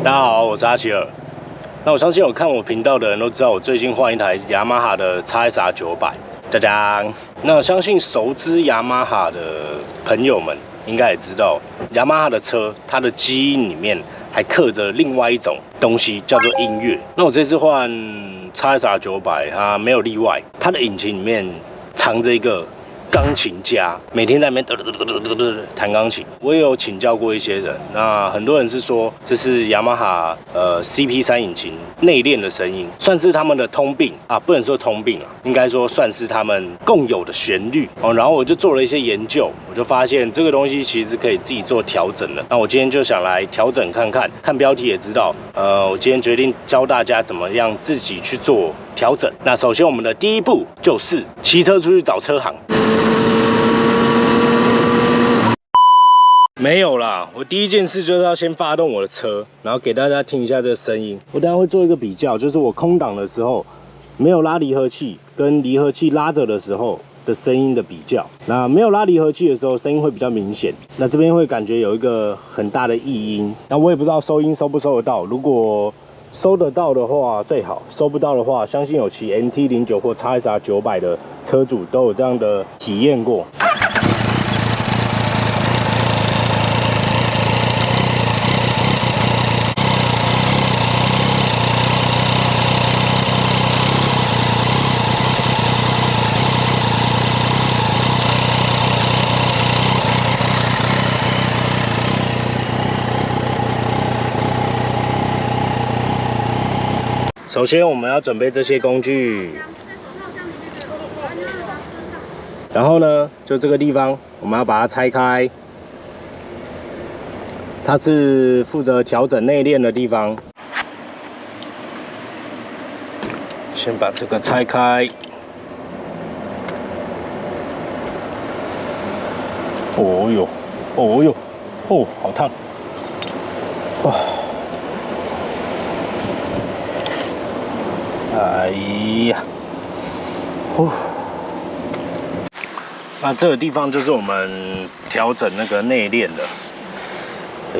大家好，我是阿奇尔。那我相信有看我频道的人都知道，我最近换一台雅马哈的 XSR 900。大家，那我相信熟知雅马哈的朋友们应该也知道，雅马哈的车它的基因里面还刻着另外一种东西，叫做音乐。那我这次换 XSR 900，它没有例外，它的引擎里面藏着一个钢琴家，每天在那边弹钢琴。我也有请教过一些人，那很多人是说这是雅马哈CP3引擎内敛的声音，算是他们的通病啊，不能说通病啊，应该说算是他们共有的旋律哦。然后我就做了一些研究，我就发现这个东西其实可以自己做调整的。那我今天就想来调整看看，看标题也知道，我今天决定教大家怎么样自己去做调整。那首先我们的第一步就是骑车出去找车行。没有啦，我第一件事就是要先发动我的车，然后给大家听一下这个声音。我等下会做一个比较，就是我空档的时候没有拉离合器，跟离合器拉着的时候的声音的比较。那没有拉离合器的时候，声音会比较明显。那这边会感觉有一个很大的异音。那我也不知道收音收不收得到，如果收得到的话最好，收不到的话，相信有骑 NT09 或 XSR 900的车主都有这样的体验过。首先，我们要准备这些工具，然后呢，就这个地方，我们要把它拆开，它是负责调整内敛的地方。先把这个拆开。哦呦，哦呦，哦，好烫！哇！哎呀，那这个地方就是我们调整那个内敛的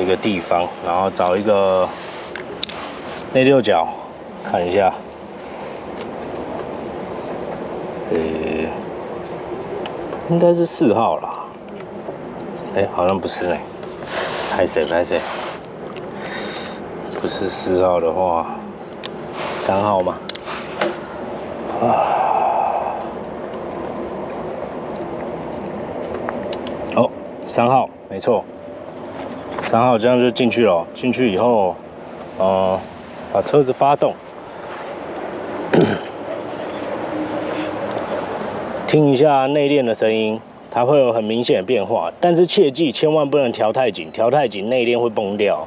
一个地方，然后找一个内六角看一下，应该是4号啦，好像不是呢，拍谁，不是4号的话，3号吗？哦，3号，没错，3号这样就进去了。进去以后，把车子发动，听一下内敛的声音，它会有很明显的变化。但是切记，千万不能调太紧，调太紧内敛会崩掉。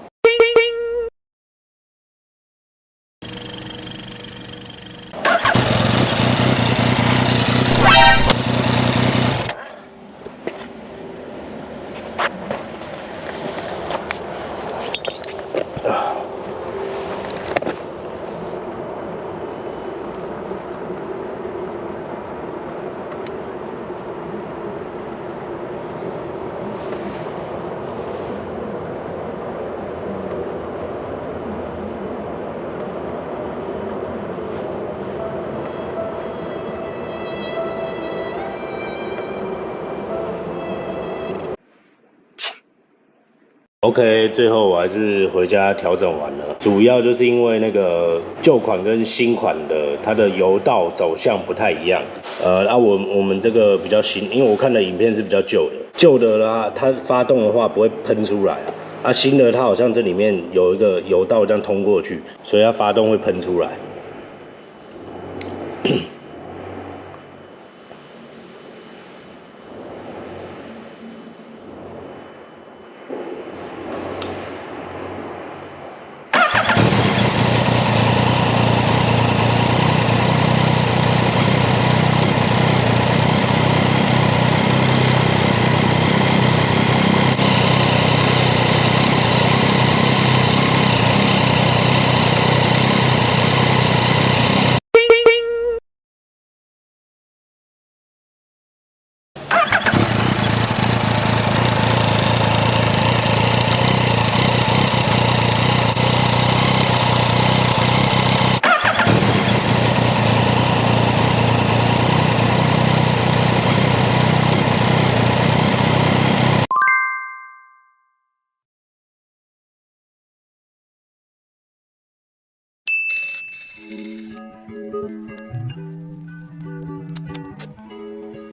OK， 最后我还是回家调整完了，主要就是因为那个旧款跟新款的它的油道走向不太一样。我们这个比较新，因为我看的影片是比较旧的啦，它发动的话不会喷出来啊。新的它好像这里面有一个油道这样通过去，所以它发动会喷出来。